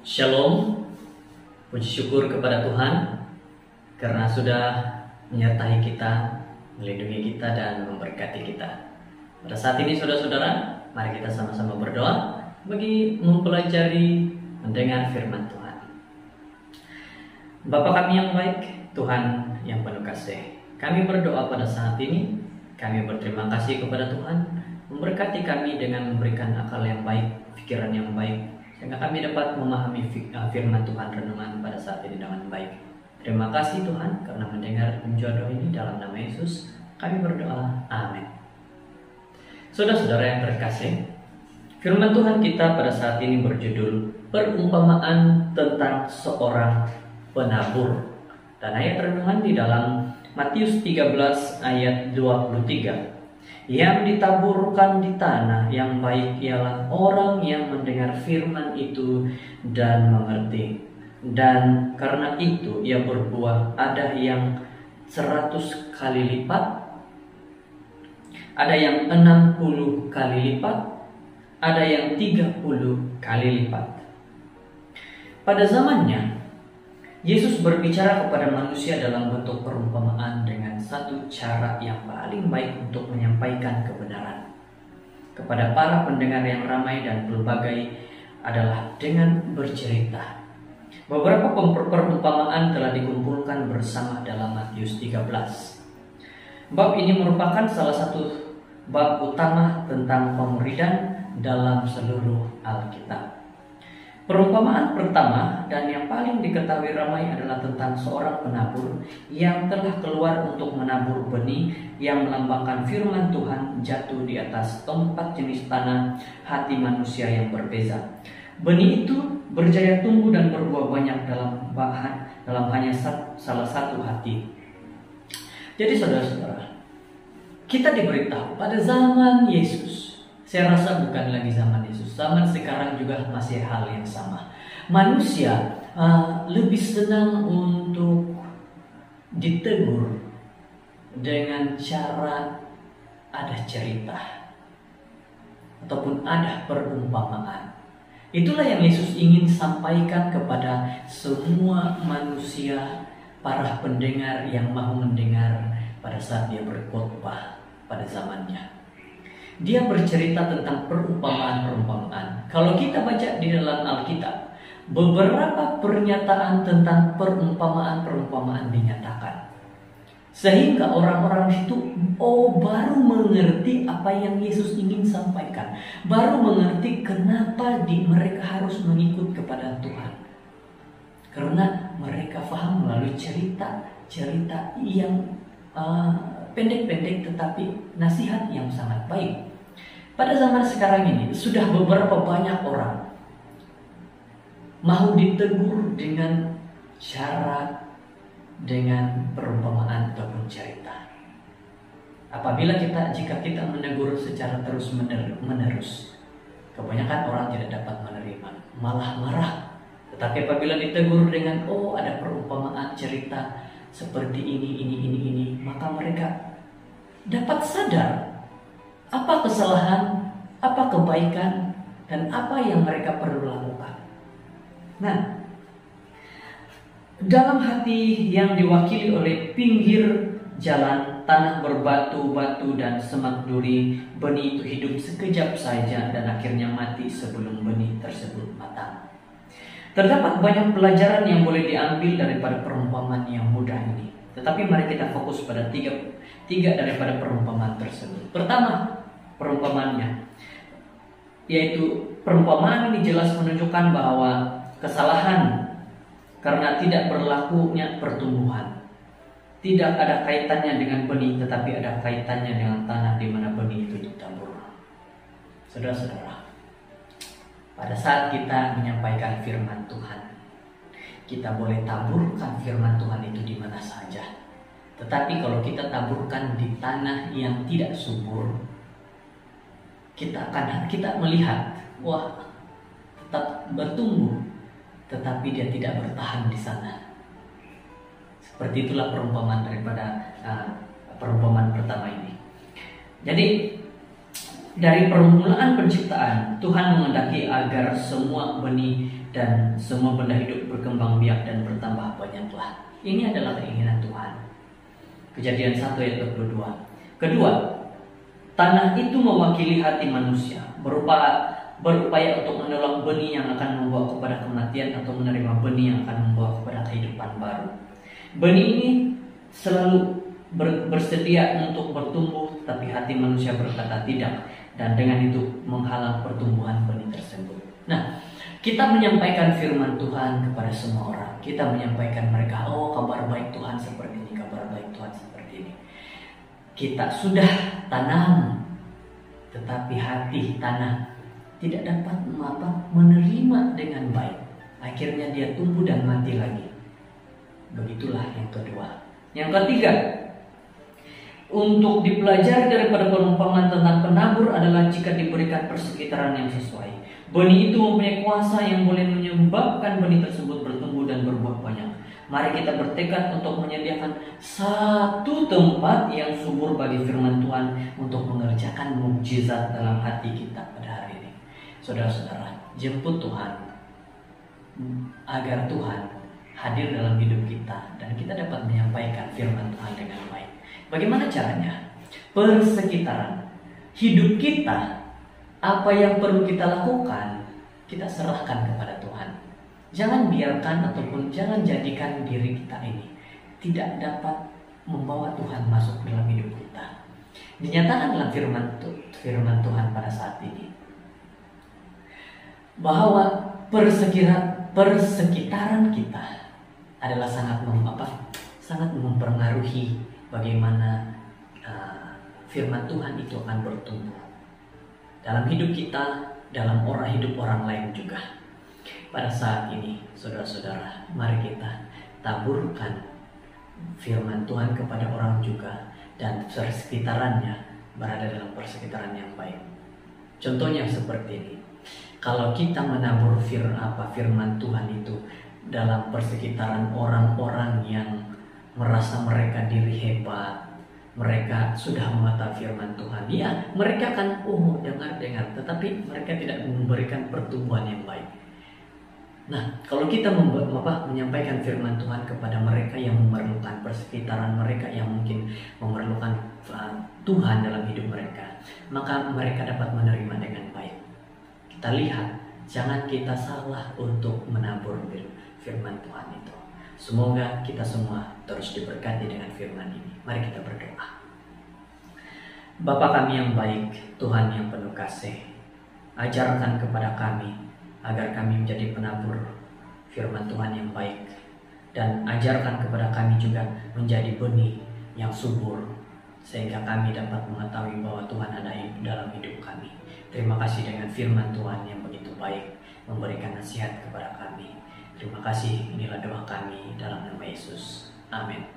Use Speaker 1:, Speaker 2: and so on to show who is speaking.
Speaker 1: Shalom, puji syukur kepada Tuhan karena sudah menyertai kita, melindungi kita, dan memberkati kita. Pada saat ini saudara-saudara, mari kita sama-sama berdoa bagi mempelajari mendengar firman Tuhan. Bapa kami yang baik, Tuhan yang penuh kasih, kami berdoa pada saat ini. Kami berterima kasih kepada Tuhan memberkati kami dengan memberikan akal yang baik, pikiran yang baik, sehingga kami dapat memahami firman Tuhan renungan pada saat ini dengan baik. Terima kasih Tuhan karena mendengar penjodoh ini, dalam nama Yesus kami berdoa, amin. Saudara-saudara yang terkasih, firman Tuhan kita pada saat ini berjudul perumpamaan tentang seorang penabur, dan ayat renungan di dalam Matius 13 ayat 23. Yang ditaburkan di tanah yang baik ialah orang yang mendengar firman itu dan mengerti. Dan karena itu ia berbuah, ada yang 100 kali lipat, ada yang 60 kali lipat, ada yang 30 kali lipat. Pada zamannya, Yesus berbicara kepada manusia dalam bentuk perumpamaan dengan satu cara yang paling baik untuk menyampaikan kebenaran kepada para pendengar yang ramai dan pelbagai, adalah dengan bercerita. Beberapa perumpamaan telah dikumpulkan bersama dalam Matius 13. Bab ini merupakan salah satu bab utama tentang pemuridan dalam seluruh Alkitab. Perumpamaan pertama dan yang paling diketahui ramai adalah tentang seorang penabur yang telah keluar untuk menabur benih yang melambangkan firman Tuhan jatuh di atas 4 jenis tanah hati manusia yang berbeza. Benih itu berjaya tumbuh dan berbuah banyak dalam hanya salah satu hati. Jadi saudara-saudara, kita diberitahu pada zaman Yesus. Saya rasa bukan lagi zaman Yesus, zaman sekarang juga masih hal yang sama. Manusia lebih senang untuk ditegur dengan cara ada cerita ataupun ada perumpamaan. Itulah yang Yesus ingin sampaikan kepada semua manusia, para pendengar yang mau mendengar pada saat dia berkhotbah pada zamannya. Dia bercerita tentang perumpamaan-perumpamaan. Kalau kita baca di dalam Alkitab, beberapa pernyataan tentang perumpamaan-perumpamaan dinyatakan, sehingga orang-orang itu baru mengerti apa yang Yesus ingin sampaikan, baru mengerti kenapa mereka harus mengikut kepada Tuhan, karena mereka paham melalui cerita yang pendek-pendek tetapi nasihat yang sangat baik. Pada zaman sekarang ini sudah beberapa banyak orang mau ditegur dengan perumpamaan ataupun cerita. Jika kita menegur secara terus menerus, kebanyakan orang tidak dapat menerima, malah marah. Tetapi apabila ditegur dengan ada perumpamaan cerita seperti ini, maka mereka dapat sadar apa kesalahan, apa kebaikan, dan apa yang mereka perlu lakukan. Nah, dalam hati yang diwakili oleh pinggir jalan, tanah berbatu-batu dan semak duri, benih itu hidup sekejap saja dan akhirnya mati sebelum benih tersebut matang. Terdapat banyak pelajaran yang boleh diambil daripada perumpamaan yang mudah ini. Tetapi mari kita fokus pada tiga daripada perumpamaan tersebut. Pertama, perumpamaannya, yaitu perumpamaan ini jelas menunjukkan bahwa kesalahan karena tidak berlakunya pertumbuhan tidak ada kaitannya dengan benih, tetapi ada kaitannya dengan tanah di mana benih itu ditabur. Saudara-saudara, pada saat kita menyampaikan firman Tuhan, kita boleh taburkan firman Tuhan itu di mana saja. Tetapi kalau kita taburkan di tanah yang tidak subur, kita melihat, tetap bertumbuh, tetapi dia tidak bertahan di sana. Seperti itulah perumpamaan daripada perumpamaan pertama ini. Jadi dari permulaan penciptaan Tuhan menghendaki agar semua benih dan semua benda hidup berkembang biak dan bertambah banyaklah. Ini adalah keinginan Tuhan. Kejadian 1 ayat 22. Kedua, tanah itu mewakili hati manusia, berupaya untuk menolong benih yang akan membawa kepada kematian atau menerima benih yang akan membawa kepada kehidupan baru. Benih ini selalu bersedia untuk bertumbuh, tapi hati manusia berkata tidak, dan dengan itu menghalang pertumbuhan benih tersebut. Nah, kita menyampaikan firman Tuhan kepada semua orang. Kita menyampaikan mereka, oh kabar baik Tuhan seperti ini, kabar baik Tuhan seperti ini. Kita sudah tanam, tetapi hati tanah tidak dapat menerima dengan baik. Akhirnya dia tumbuh dan mati lagi. Begitulah yang kedua. Yang ketiga, untuk dipelajari daripada perumpamaan tentang penabur adalah jika diberikan persekitaran yang sesuai. Benih itu mempunyai kuasa yang boleh menyebabkan benih tersebut bertumbuh dan berbuah banyak. Mari kita bertekad untuk menyediakan satu tempat yang subur bagi firman Tuhan untuk mengerjakan mukjizat dalam hati kita pada hari ini. Saudara-saudara, jemput Tuhan agar Tuhan hadir dalam hidup kita dan kita dapat menyampaikan firman Tuhan dengan baik. Bagaimana caranya? Persekitaran hidup kita, apa yang perlu kita lakukan, kita serahkan kepada Tuhan. Jangan biarkan ataupun jangan jadikan diri kita ini tidak dapat membawa Tuhan masuk dalam hidup kita. Dinyatakan dalam firman Tuhan pada saat ini bahwa persekitaran kita adalah sangat mempengaruhi bagaimana firman Tuhan itu akan bertumbuh dalam hidup kita, dalam hidup orang lain juga. Pada saat ini, saudara-saudara, mari kita taburkan firman Tuhan kepada orang juga dan persekitarannya berada dalam persekitaran yang baik. Contohnya seperti ini. Kalau kita menabur firman Tuhan itu dalam persekitaran orang-orang yang merasa mereka diri hebat, mereka sudah mengetahui firman Tuhan, ya mereka akan dengar, tetapi mereka tidak memberikan pertumbuhan yang baik. Nah, kalau kita menyampaikan firman Tuhan kepada mereka yang memerlukan persekitaran mereka, yang mungkin memerlukan Tuhan dalam hidup mereka, maka mereka dapat menerima dengan baik. Kita lihat, jangan kita salah untuk menabur firman Tuhan itu. Semoga kita semua terus diberkati dengan firman ini. Mari kita berdoa. Bapa kami yang baik, Tuhan yang penuh kasih, ajarkan kepada kami agar kami menjadi penabur firman Tuhan yang baik, dan ajarkan kepada kami juga menjadi benih yang subur, sehingga kami dapat mengetahui bahwa Tuhan ada dalam hidup kami. Terima kasih dengan firman Tuhan yang begitu baik, memberikan nasihat kepada kami. Terima kasih, inilah doa kami dalam nama Yesus. Amin.